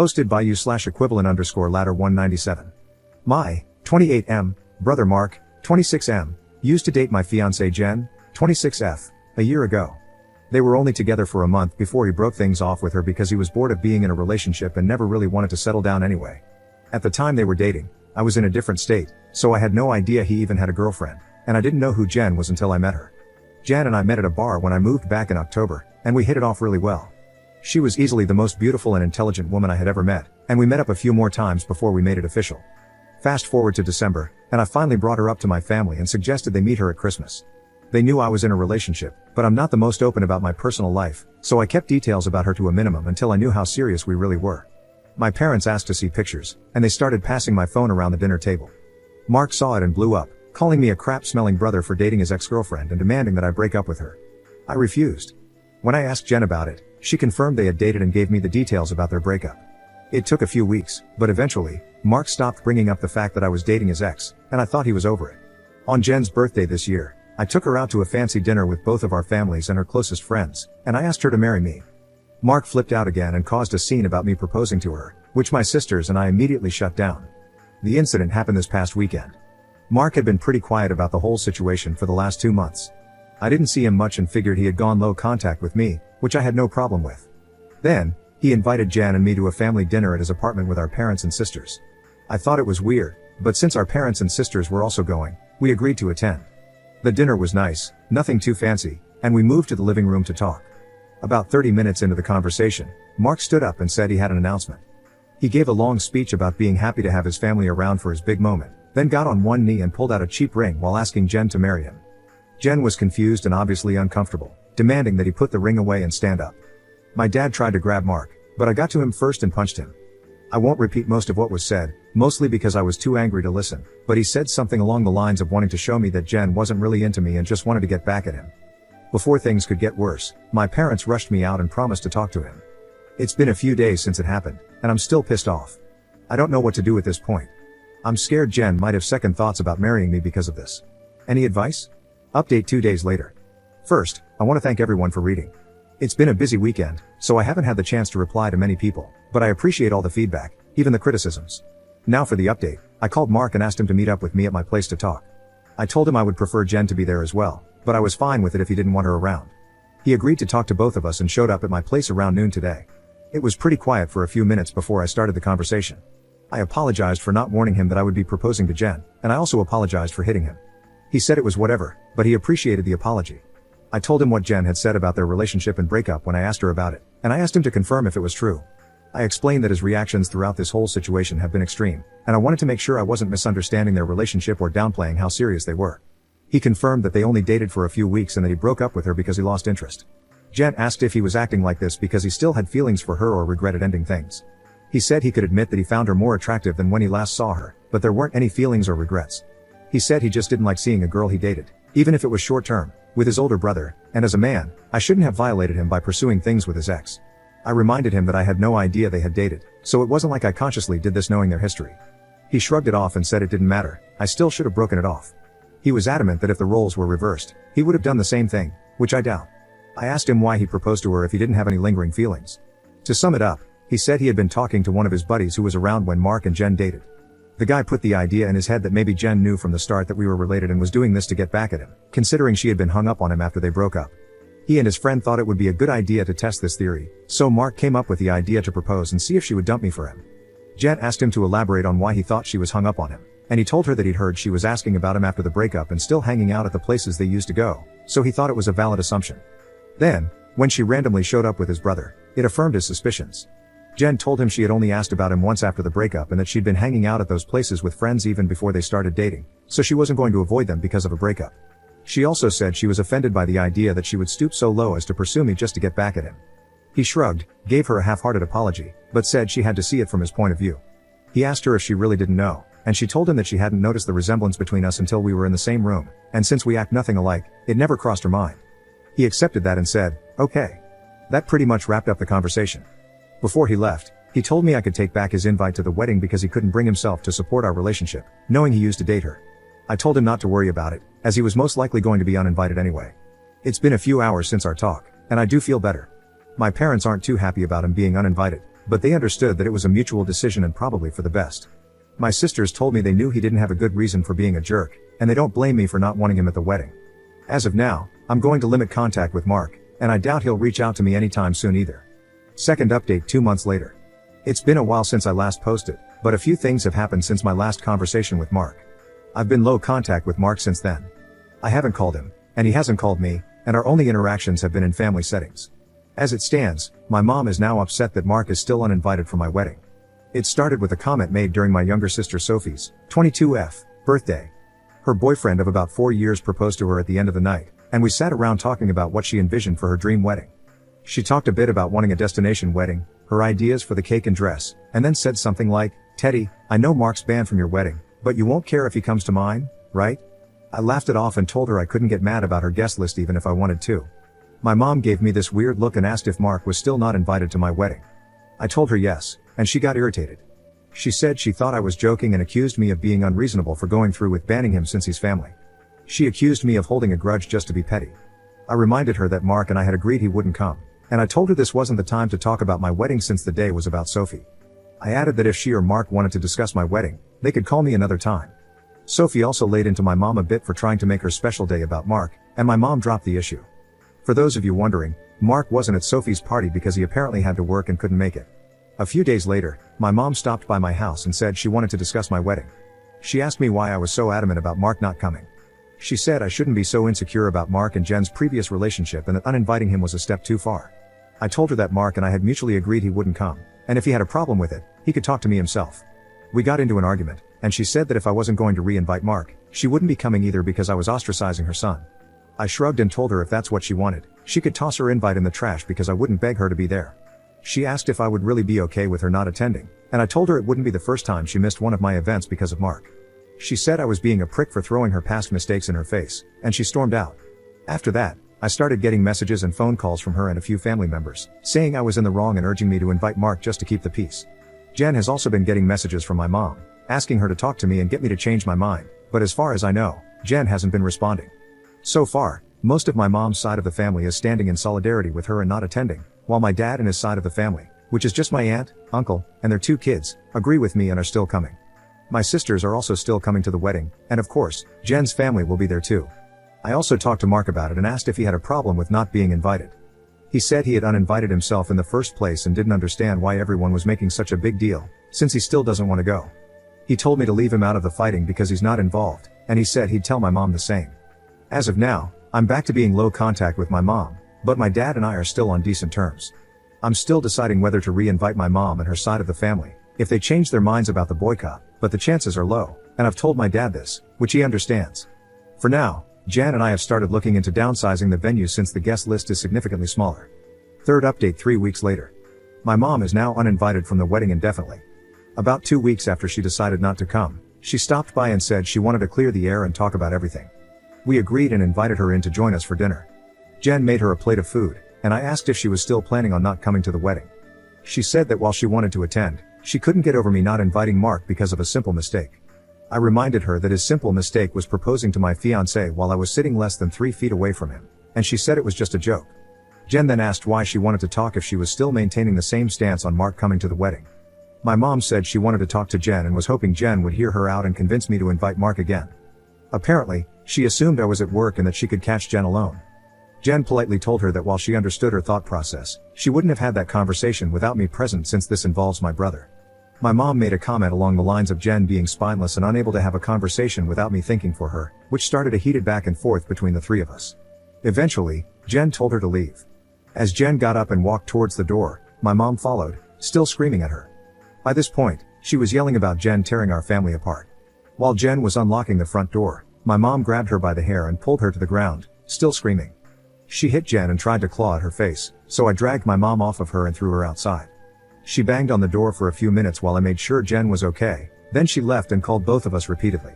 Hosted by you/equivalent_ladder 197. My, 28M, brother Mark, 26M, used to date my fiancée Jen, 26F, a year ago. They were only together for a month before he broke things off with her because he was bored of being in a relationship and never really wanted to settle down anyway. At the time they were dating, I was in a different state, so I had no idea he even had a girlfriend, and I didn't know who Jen was until I met her. Jen and I met at a bar when I moved back in October, and we hit it off really well. She was easily the most beautiful and intelligent woman I had ever met, and we met up a few more times before we made it official. Fast forward to December, and I finally brought her up to my family and suggested they meet her at Christmas. They knew I was in a relationship, but I'm not the most open about my personal life, so I kept details about her to a minimum until I knew how serious we really were. My parents asked to see pictures, and they started passing my phone around the dinner table. Mark saw it and blew up, calling me a crap-smelling brother for dating his ex-girlfriend and demanding that I break up with her. I refused. When I asked Jen about it, she confirmed they had dated and gave me the details about their breakup. It took a few weeks, but eventually, Mark stopped bringing up the fact that I was dating his ex, and I thought he was over it. On Jen's birthday this year, I took her out to a fancy dinner with both of our families and her closest friends, and I asked her to marry me. Mark flipped out again and caused a scene about me proposing to her, which my sisters and I immediately shut down. The incident happened this past weekend. Mark had been pretty quiet about the whole situation for the last 2 months. I didn't see him much and figured he had gone low contact with me, which I had no problem with. Then, he invited Jan and me to a family dinner at his apartment with our parents and sisters. I thought it was weird, but since our parents and sisters were also going, we agreed to attend. The dinner was nice, nothing too fancy, and we moved to the living room to talk. About 30 minutes into the conversation, Mark stood up and said he had an announcement. He gave a long speech about being happy to have his family around for his big moment, then got on one knee and pulled out a cheap ring while asking Jen to marry him. Jen was confused and obviously uncomfortable, demanding that he put the ring away and stand up. My dad tried to grab Mark, but I got to him first and punched him. I won't repeat most of what was said, mostly because I was too angry to listen, but he said something along the lines of wanting to show me that Jen wasn't really into me and just wanted to get back at him. Before things could get worse, my parents rushed me out and promised to talk to him. It's been a few days since it happened, and I'm still pissed off. I don't know what to do at this point. I'm scared Jen might have second thoughts about marrying me because of this. Any advice? Update 2 days later. First, I want to thank everyone for reading. It's been a busy weekend, so I haven't had the chance to reply to many people, but I appreciate all the feedback, even the criticisms. Now for the update, I called Mark and asked him to meet up with me at my place to talk. I told him I would prefer Jen to be there as well, but I was fine with it if he didn't want her around. He agreed to talk to both of us and showed up at my place around noon today. It was pretty quiet for a few minutes before I started the conversation. I apologized for not warning him that I would be proposing to Jen, and I also apologized for hitting him. He said it was whatever, but he appreciated the apology. I told him what Jen had said about their relationship and breakup when I asked her about it, and I asked him to confirm if it was true. I explained that his reactions throughout this whole situation have been extreme, and I wanted to make sure I wasn't misunderstanding their relationship or downplaying how serious they were. He confirmed that they only dated for a few weeks and that he broke up with her because he lost interest. Jen asked if he was acting like this because he still had feelings for her or regretted ending things. He said he could admit that he found her more attractive than when he last saw her, but there weren't any feelings or regrets. He said he just didn't like seeing a girl he dated, even if it was short term, with his older brother, and as a man, I shouldn't have violated him by pursuing things with his ex. I reminded him that I had no idea they had dated, so it wasn't like I consciously did this knowing their history. He shrugged it off and said it didn't matter, I still should have broken it off. He was adamant that if the roles were reversed, he would have done the same thing, which I doubt. I asked him why he proposed to her if he didn't have any lingering feelings. To sum it up, he said he had been talking to one of his buddies who was around when Mark and Jen dated. The guy put the idea in his head that maybe Jen knew from the start that we were related and was doing this to get back at him, considering she had been hung up on him after they broke up. He and his friend thought it would be a good idea to test this theory, so Mark came up with the idea to propose and see if she would dump me for him. Jen asked him to elaborate on why he thought she was hung up on him, and he told her that he'd heard she was asking about him after the breakup and still hanging out at the places they used to go, so he thought it was a valid assumption. Then, when she randomly showed up with his brother, it affirmed his suspicions. Jen told him she had only asked about him once after the breakup and that she'd been hanging out at those places with friends even before they started dating, so she wasn't going to avoid them because of a breakup. She also said she was offended by the idea that she would stoop so low as to pursue me just to get back at him. He shrugged, gave her a half-hearted apology, but said she had to see it from his point of view. He asked her if she really didn't know, and she told him that she hadn't noticed the resemblance between us until we were in the same room, and since we act nothing alike, it never crossed her mind. He accepted that and said, okay. That pretty much wrapped up the conversation. Before he left, he told me I could take back his invite to the wedding because he couldn't bring himself to support our relationship, knowing he used to date her. I told him not to worry about it, as he was most likely going to be uninvited anyway. It's been a few hours since our talk, and I do feel better. My parents aren't too happy about him being uninvited, but they understood that it was a mutual decision and probably for the best. My sisters told me they knew he didn't have a good reason for being a jerk, and they don't blame me for not wanting him at the wedding. As of now, I'm going to limit contact with Mark, and I doubt he'll reach out to me anytime soon either. Second update 2 months later. It's been a while since I last posted, but a few things have happened since my last conversation with Mark. I've been low contact with Mark since then. I haven't called him, and he hasn't called me, and our only interactions have been in family settings. As it stands, my mom is now upset that Mark is still uninvited for my wedding. It started with a comment made during my younger sister Sophie's 22th birthday. Her boyfriend of about 4 years proposed to her at the end of the night, and we sat around talking about what she envisioned for her dream wedding. She talked a bit about wanting a destination wedding, her ideas for the cake and dress, and then said something like, "Teddy, I know Mark's banned from your wedding, but you won't care if he comes to mine, right?" I laughed it off and told her I couldn't get mad about her guest list even if I wanted to. My mom gave me this weird look and asked if Mark was still not invited to my wedding. I told her yes, and she got irritated. She said she thought I was joking and accused me of being unreasonable for going through with banning him since he's family. She accused me of holding a grudge just to be petty. I reminded her that Mark and I had agreed he wouldn't come, and I told her this wasn't the time to talk about my wedding since the day was about Sophie. I added that if she or Mark wanted to discuss my wedding, they could call me another time. Sophie also laid into my mom a bit for trying to make her special day about Mark, and my mom dropped the issue. For those of you wondering, Mark wasn't at Sophie's party because he apparently had to work and couldn't make it. A few days later, my mom stopped by my house and said she wanted to discuss my wedding. She asked me why I was so adamant about Mark not coming. She said I shouldn't be so insecure about Mark and Jen's previous relationship and that uninviting him was a step too far. I told her that Mark and I had mutually agreed he wouldn't come, and if he had a problem with it, he could talk to me himself. We got into an argument, and she said that if I wasn't going to re-invite Mark, she wouldn't be coming either because I was ostracizing her son. I shrugged and told her if that's what she wanted, she could toss her invite in the trash because I wouldn't beg her to be there. She asked if I would really be okay with her not attending, and I told her it wouldn't be the first time she missed one of my events because of Mark. She said I was being a prick for throwing her past mistakes in her face, and she stormed out. After that, I started getting messages and phone calls from her and a few family members, saying I was in the wrong and urging me to invite Mark just to keep the peace. Jen has also been getting messages from my mom, asking her to talk to me and get me to change my mind, but as far as I know, Jen hasn't been responding. So far, most of my mom's side of the family is standing in solidarity with her and not attending, while my dad and his side of the family, which is just my aunt, uncle, and their 2 kids, agree with me and are still coming. My sisters are also still coming to the wedding, and of course, Jen's family will be there too. I also talked to Mark about it and asked if he had a problem with not being invited. He said he had uninvited himself in the first place and didn't understand why everyone was making such a big deal, since he still doesn't want to go. He told me to leave him out of the fighting because he's not involved, and he said he'd tell my mom the same. As of now, I'm back to being low contact with my mom, but my dad and I are still on decent terms. I'm still deciding whether to re-invite my mom and her side of the family, if they change their minds about the boycott, but the chances are low, and I've told my dad this, which he understands. For now, Jan and I have started looking into downsizing the venue since the guest list is significantly smaller. Third update 3 weeks later. My mom is now uninvited from the wedding indefinitely. About 2 weeks after she decided not to come, she stopped by and said she wanted to clear the air and talk about everything. We agreed and invited her in to join us for dinner. Jen made her a plate of food, and I asked if she was still planning on not coming to the wedding. She said that while she wanted to attend, she couldn't get over me not inviting Mark because of a simple mistake. I reminded her that his simple mistake was proposing to my fiance while I was sitting less than 3 feet away from him, and she said it was just a joke. Jen then asked why she wanted to talk if she was still maintaining the same stance on Mark coming to the wedding. My mom said she wanted to talk to Jen and was hoping Jen would hear her out and convince me to invite Mark again. Apparently, she assumed I was at work and that she could catch Jen alone. Jen politely told her that while she understood her thought process, she wouldn't have had that conversation without me present since this involves my brother. My mom made a comment along the lines of Jen being spineless and unable to have a conversation without me thinking for her, which started a heated back and forth between the 3 of us. Eventually, Jen told her to leave. As Jen got up and walked towards the door, my mom followed, still screaming at her. By this point, she was yelling about Jen tearing our family apart. While Jen was unlocking the front door, my mom grabbed her by the hair and pulled her to the ground, still screaming. She hit Jen and tried to claw at her face, so I dragged my mom off of her and threw her outside. She banged on the door for a few minutes while I made sure Jen was okay, then she left and called both of us repeatedly.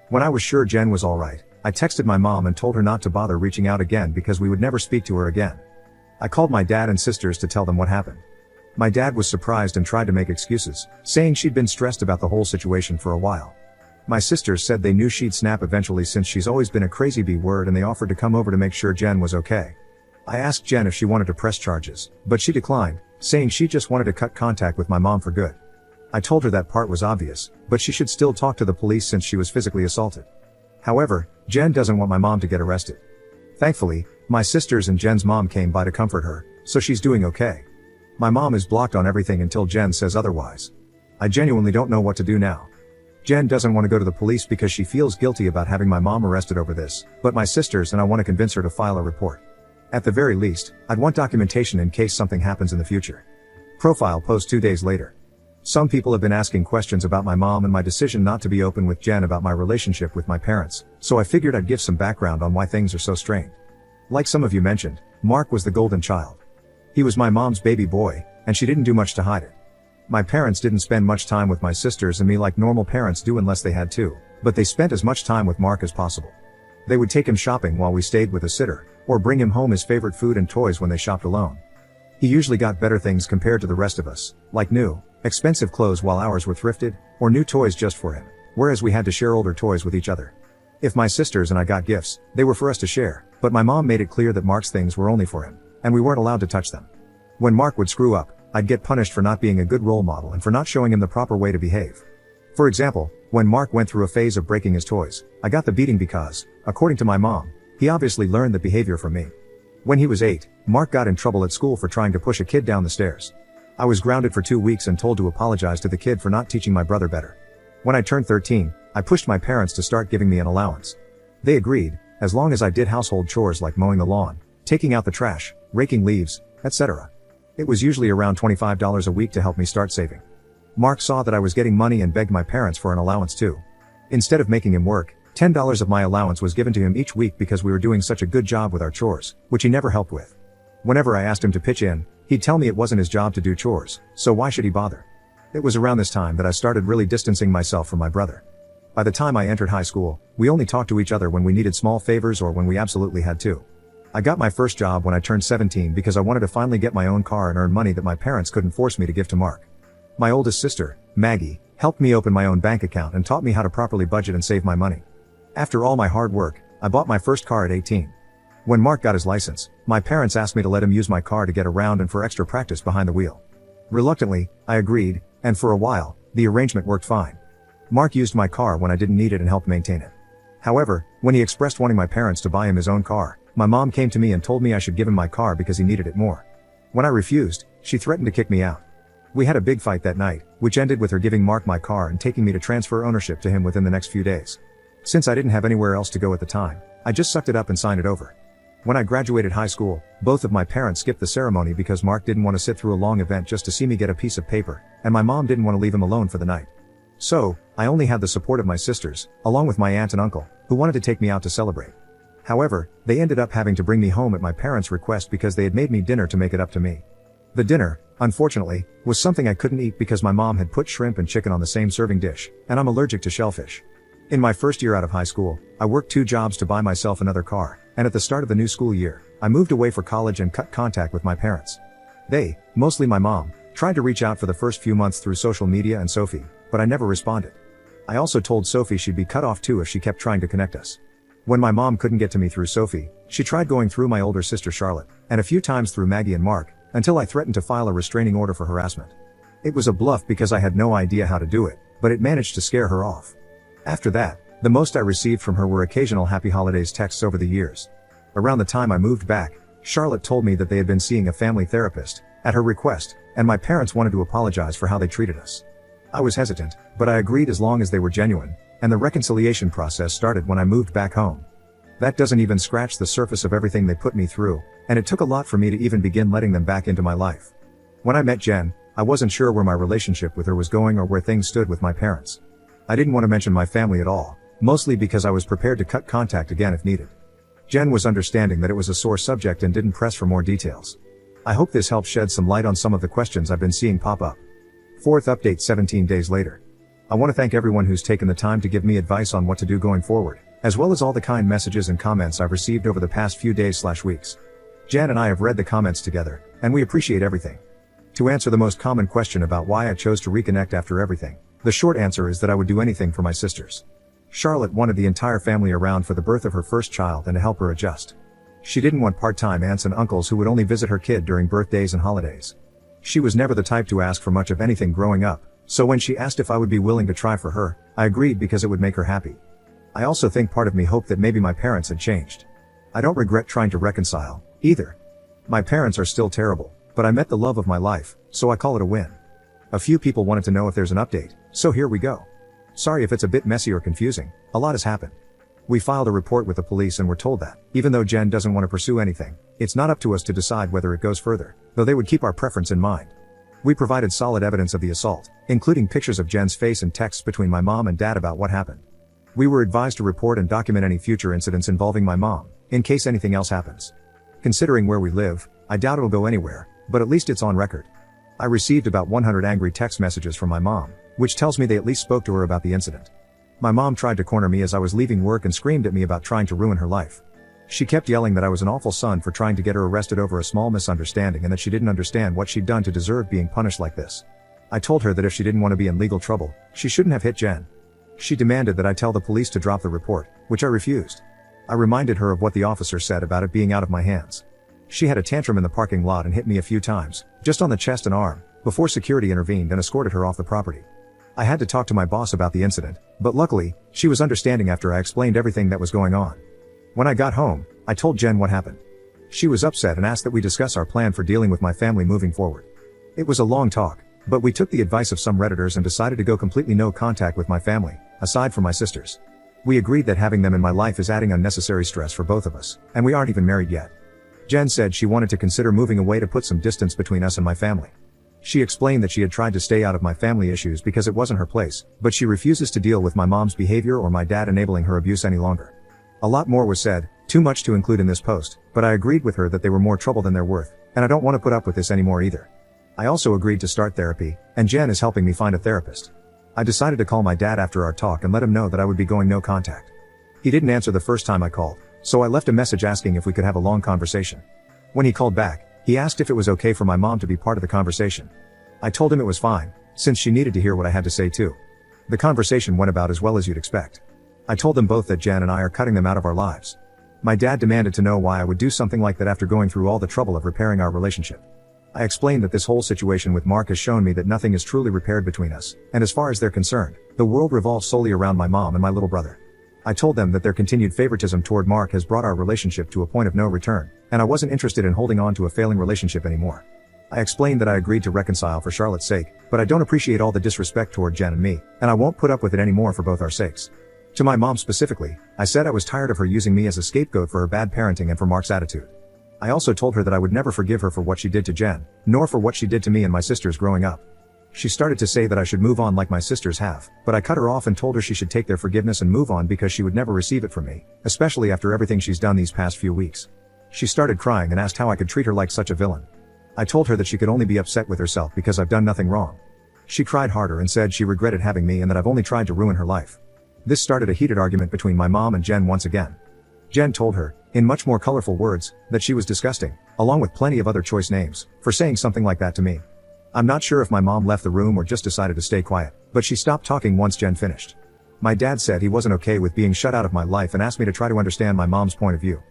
When I was sure Jen was alright, I texted my mom and told her not to bother reaching out again because we would never speak to her again. I called my dad and sisters to tell them what happened. My dad was surprised and tried to make excuses, saying she'd been stressed about the whole situation for a while. My sisters said they knew she'd snap eventually since she's always been a crazy B word and they offered to come over to make sure Jen was okay. I asked Jen if she wanted to press charges, but she declined, saying she just wanted to cut contact with my mom for good. I told her that part was obvious, but she should still talk to the police since she was physically assaulted. However, Jen doesn't want my mom to get arrested. Thankfully, my sisters and Jen's mom came by to comfort her, so she's doing okay. My mom is blocked on everything until Jen says otherwise. I genuinely don't know what to do now. Jen doesn't want to go to the police because she feels guilty about having my mom arrested over this, but my sisters and I want to convince her to file a report. At the very least, I'd want documentation in case something happens in the future. Profile post 2 days later. Some people have been asking questions about my mom and my decision not to be open with Jen about my relationship with my parents, so I figured I'd give some background on why things are so strained. Like some of you mentioned, Mark was the golden child. He was my mom's baby boy, and she didn't do much to hide it. My parents didn't spend much time with my sisters and me like normal parents do unless they had to, but they spent as much time with Mark as possible. They would take him shopping while we stayed with a sitter, or bring him home his favorite food and toys when they shopped alone. He usually got better things compared to the rest of us, like new, expensive clothes while ours were thrifted, or new toys just for him, whereas we had to share older toys with each other. If my sisters and I got gifts, they were for us to share, but my mom made it clear that Mark's things were only for him, and we weren't allowed to touch them. When Mark would screw up, I'd get punished for not being a good role model and for not showing him the proper way to behave. For example, when Mark went through a phase of breaking his toys, I got the beating because, according to my mom, he obviously learned the behavior from me. When he was 8, Mark got in trouble at school for trying to push a kid down the stairs. I was grounded for 2 weeks and told to apologize to the kid for not teaching my brother better. When I turned 13, I pushed my parents to start giving me an allowance. They agreed, as long as I did household chores like mowing the lawn, taking out the trash, raking leaves, etc. It was usually around $25 a week to help me start saving. Mark saw that I was getting money and begged my parents for an allowance too. Instead of making him work, $10 of my allowance was given to him each week because we were doing such a good job with our chores, which he never helped with. Whenever I asked him to pitch in, he'd tell me it wasn't his job to do chores, so why should he bother? It was around this time that I started really distancing myself from my brother. By the time I entered high school, we only talked to each other when we needed small favors or when we absolutely had to. I got my first job when I turned 17 because I wanted to finally get my own car and earn money that my parents couldn't force me to give to Mark. My oldest sister, Maggie, helped me open my own bank account and taught me how to properly budget and save my money. After all my hard work, I bought my first car at 18. When Mark got his license, my parents asked me to let him use my car to get around and for extra practice behind the wheel. Reluctantly, I agreed, and for a while, the arrangement worked fine. Mark used my car when I didn't need it and helped maintain it. However, when he expressed wanting my parents to buy him his own car, my mom came to me and told me I should give him my car because he needed it more. When I refused, she threatened to kick me out. We had a big fight that night, which ended with her giving Mark my car and taking me to transfer ownership to him within the next few days. Since I didn't have anywhere else to go at the time, I just sucked it up and signed it over. When I graduated high school, both of my parents skipped the ceremony because Mark didn't want to sit through a long event just to see me get a piece of paper, and my mom didn't want to leave him alone for the night. So, I only had the support of my sisters, along with my aunt and uncle, who wanted to take me out to celebrate. However, they ended up having to bring me home at my parents' request because they had made me dinner to make it up to me. The dinner, unfortunately, was something I couldn't eat because my mom had put shrimp and chicken on the same serving dish, and I'm allergic to shellfish. In my first year out of high school, I worked 2 jobs to buy myself another car, and at the start of the new school year, I moved away for college and cut contact with my parents. They, mostly my mom, tried to reach out for the first few months through social media and Sophie, but I never responded. I also told Sophie she'd be cut off too if she kept trying to connect us. When my mom couldn't get to me through Sophie, she tried going through my older sister Charlotte, and a few times through Maggie and Mark, until I threatened to file a restraining order for harassment. It was a bluff because I had no idea how to do it, but it managed to scare her off. After that, the most I received from her were occasional happy holidays texts over the years. Around the time I moved back, Charlotte told me that they had been seeing a family therapist, at her request, and my parents wanted to apologize for how they treated us. I was hesitant, but I agreed as long as they were genuine, and the reconciliation process started when I moved back home. That doesn't even scratch the surface of everything they put me through, and it took a lot for me to even begin letting them back into my life. When I met Jen, I wasn't sure where my relationship with her was going or where things stood with my parents. I didn't want to mention my family at all, mostly because I was prepared to cut contact again if needed. Jen was understanding that it was a sore subject and didn't press for more details. I hope this helps shed some light on some of the questions I've been seeing pop up. 4th update 17 days later. I want to thank everyone who's taken the time to give me advice on what to do going forward, as well as all the kind messages and comments I've received over the past few days/weeks. Jan and I have read the comments together, and we appreciate everything. To answer the most common question about why I chose to reconnect after everything, the short answer is that I would do anything for my sisters. Charlotte wanted the entire family around for the birth of her first child and to help her adjust. She didn't want part-time aunts and uncles who would only visit her kid during birthdays and holidays. She was never the type to ask for much of anything growing up, so when she asked if I would be willing to try for her, I agreed because it would make her happy. I also think part of me hoped that maybe my parents had changed. I don't regret trying to reconcile, either. My parents are still terrible, but I met the love of my life, so I call it a win. A few people wanted to know if there's an update, so here we go. Sorry if it's a bit messy or confusing, a lot has happened. We filed a report with the police and were told that, even though Jen doesn't want to pursue anything, it's not up to us to decide whether it goes further, though they would keep our preference in mind. We provided solid evidence of the assault, including pictures of Jen's face and texts between my mom and dad about what happened. We were advised to report and document any future incidents involving my mom, in case anything else happens. Considering where we live, I doubt it'll go anywhere, but at least it's on record. I received about 100 angry text messages from my mom, which tells me they at least spoke to her about the incident. My mom tried to corner me as I was leaving work and screamed at me about trying to ruin her life. She kept yelling that I was an awful son for trying to get her arrested over a small misunderstanding and that she didn't understand what she'd done to deserve being punished like this. I told her that if she didn't want to be in legal trouble, she shouldn't have hit Jen. She demanded that I tell the police to drop the report, which I refused. I reminded her of what the officer said about it being out of my hands. She had a tantrum in the parking lot and hit me a few times, just on the chest and arm, before security intervened and escorted her off the property. I had to talk to my boss about the incident, but luckily, she was understanding after I explained everything that was going on. When I got home, I told Jen what happened. She was upset and asked that we discuss our plan for dealing with my family moving forward. It was a long talk, but we took the advice of some Redditors and decided to go completely no contact with my family, aside from my sisters. We agreed that having them in my life is adding unnecessary stress for both of us, and we aren't even married yet. Jen said she wanted to consider moving away to put some distance between us and my family. She explained that she had tried to stay out of my family issues because it wasn't her place, but she refuses to deal with my mom's behavior or my dad enabling her abuse any longer. A lot more was said, too much to include in this post, but I agreed with her that they were more trouble than they're worth, and I don't want to put up with this anymore either. I also agreed to start therapy, and Jen is helping me find a therapist. I decided to call my dad after our talk and let him know that I would be going no contact. He didn't answer the first time I called, so I left a message asking if we could have a long conversation. When he called back, he asked if it was okay for my mom to be part of the conversation. I told him it was fine, since she needed to hear what I had to say too. The conversation went about as well as you'd expect. I told them both that Jen and I are cutting them out of our lives. My dad demanded to know why I would do something like that after going through all the trouble of repairing our relationship. I explained that this whole situation with Mark has shown me that nothing is truly repaired between us, and as far as they're concerned, the world revolves solely around my mom and my little brother. I told them that their continued favoritism toward Mark has brought our relationship to a point of no return, and I wasn't interested in holding on to a failing relationship anymore. I explained that I agreed to reconcile for Charlotte's sake, but I don't appreciate all the disrespect toward Jen and me, and I won't put up with it anymore for both our sakes. To my mom specifically, I said I was tired of her using me as a scapegoat for her bad parenting and for Mark's attitude. I also told her that I would never forgive her for what she did to Jen, nor for what she did to me and my sisters growing up. She started to say that I should move on like my sisters have, but I cut her off and told her she should take their forgiveness and move on because she would never receive it from me, especially after everything she's done these past few weeks. She started crying and asked how I could treat her like such a villain. I told her that she could only be upset with herself because I've done nothing wrong. She cried harder and said she regretted having me and that I've only tried to ruin her life. This started a heated argument between my mom and Jen once again. Jen told her, in much more colorful words, that she was disgusting, along with plenty of other choice names, for saying something like that to me. I'm not sure if my mom left the room or just decided to stay quiet, but she stopped talking once Jen finished. My dad said he wasn't okay with being shut out of my life and asked me to try to understand my mom's point of view.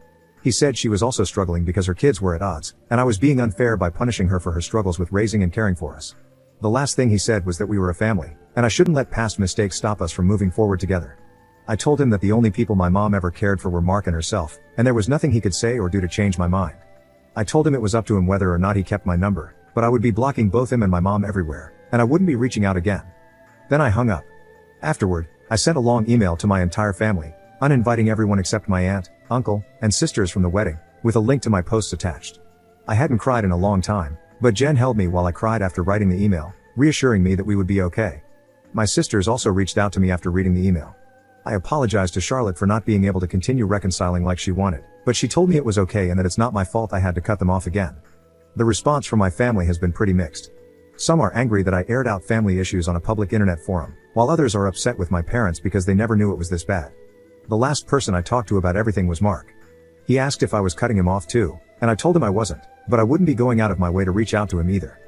He said she was also struggling because her kids were at odds, and I was being unfair by punishing her for her struggles with raising and caring for us. The last thing he said was that we were a family, and I shouldn't let past mistakes stop us from moving forward together. I told him that the only people my mom ever cared for were Mark and herself, and there was nothing he could say or do to change my mind. I told him it was up to him whether or not he kept my number, but I would be blocking both him and my mom everywhere, and I wouldn't be reaching out again. Then I hung up. Afterward, I sent a long email to my entire family, uninviting everyone except my aunt, uncle, and sisters from the wedding, with a link to my posts attached. I hadn't cried in a long time, but Jen held me while I cried after writing the email, reassuring me that we would be okay. My sisters also reached out to me after reading the email. I apologized to Charlotte for not being able to continue reconciling like she wanted, but she told me it was okay and that it's not my fault I had to cut them off again. The response from my family has been pretty mixed. Some are angry that I aired out family issues on a public internet forum, while others are upset with my parents because they never knew it was this bad. The last person I talked to about everything was Mark. He asked if I was cutting him off too, and I told him I wasn't, but I wouldn't be going out of my way to reach out to him either.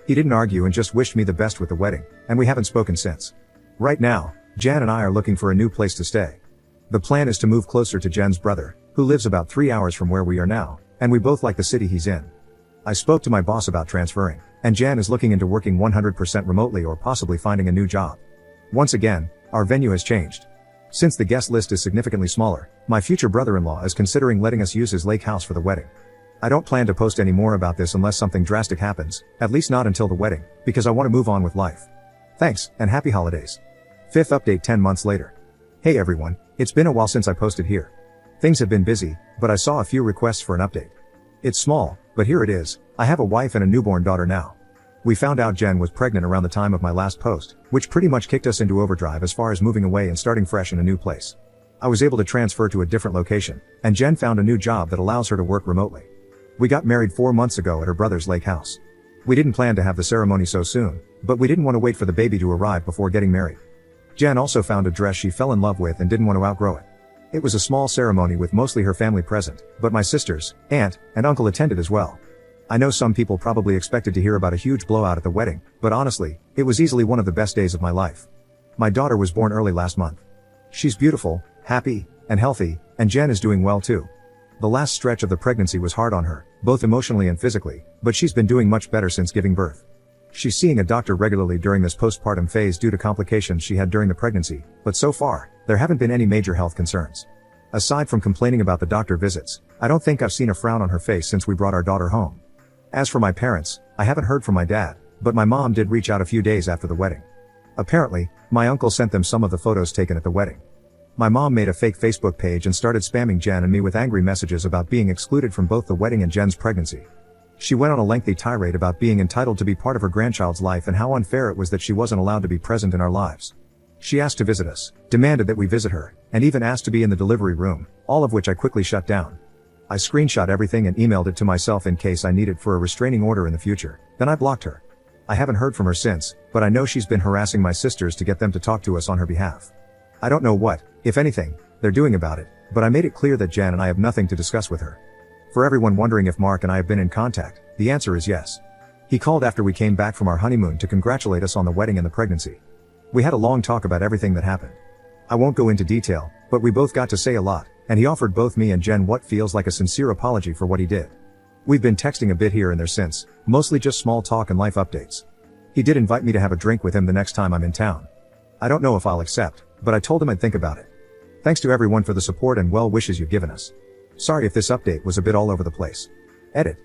He didn't argue and just wished me the best with the wedding, and we haven't spoken since. Right now, Jen and I are looking for a new place to stay. The plan is to move closer to Jen's brother, who lives about 3 hours from where we are now, and we both like the city he's in. I spoke to my boss about transferring, and Jan is looking into working 100% remotely or possibly finding a new job. Once again, our venue has changed. Since the guest list is significantly smaller, my future brother-in-law is considering letting us use his lake house for the wedding. I don't plan to post any more about this unless something drastic happens, at least not until the wedding, because I want to move on with life. Thanks, and happy holidays. Fifth update 10 months later. Hey everyone, it's been a while since I posted here. Things have been busy, but I saw a few requests for an update. It's small, but here it is. I have a wife and a newborn daughter now. We found out Jen was pregnant around the time of my last post, which pretty much kicked us into overdrive as far as moving away and starting fresh in a new place. I was able to transfer to a different location, and Jen found a new job that allows her to work remotely. We got married 4 months ago at her brother's lake house. We didn't plan to have the ceremony so soon, but we didn't want to wait for the baby to arrive before getting married. Jen also found a dress she fell in love with and didn't want to outgrow it. It was a small ceremony with mostly her family present, but my sisters, aunt, and uncle attended as well. I know some people probably expected to hear about a huge blowout at the wedding, but honestly, it was easily one of the best days of my life. My daughter was born early last month. She's beautiful, happy, and healthy, and Jen is doing well too. The last stretch of the pregnancy was hard on her, both emotionally and physically, but she's been doing much better since giving birth. She's seeing a doctor regularly during this postpartum phase due to complications she had during the pregnancy, but so far, there haven't been any major health concerns. Aside from complaining about the doctor visits, I don't think I've seen a frown on her face since we brought our daughter home. As for my parents, I haven't heard from my dad, but my mom did reach out a few days after the wedding. Apparently, my uncle sent them some of the photos taken at the wedding. My mom made a fake Facebook page and started spamming Jen and me with angry messages about being excluded from both the wedding and Jen's pregnancy. She went on a lengthy tirade about being entitled to be part of her grandchild's life and how unfair it was that she wasn't allowed to be present in our lives. She asked to visit us, demanded that we visit her, and even asked to be in the delivery room, all of which I quickly shut down. I screenshot everything and emailed it to myself in case I need it for a restraining order in the future, then I blocked her. I haven't heard from her since, but I know she's been harassing my sisters to get them to talk to us on her behalf. I don't know what, if anything, they're doing about it, but I made it clear that Jen and I have nothing to discuss with her. For everyone wondering if Mark and I have been in contact, the answer is yes. He called after we came back from our honeymoon to congratulate us on the wedding and the pregnancy. We had a long talk about everything that happened. I won't go into detail, but we both got to say a lot, and he offered both me and Jen what feels like a sincere apology for what he did. We've been texting a bit here and there since, mostly just small talk and life updates. He did invite me to have a drink with him the next time I'm in town. I don't know if I'll accept, but I told him I'd think about it. Thanks to everyone for the support and well wishes you've given us. Sorry if this update was a bit all over the place. Edit.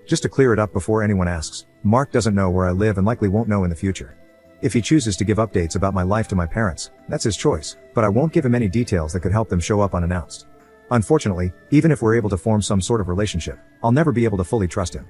Just to clear it up before anyone asks, Mark doesn't know where I live and likely won't know in the future. If he chooses to give updates about my life to my parents, that's his choice, but I won't give him any details that could help them show up unannounced. Unfortunately, even if we're able to form some sort of relationship, I'll never be able to fully trust him.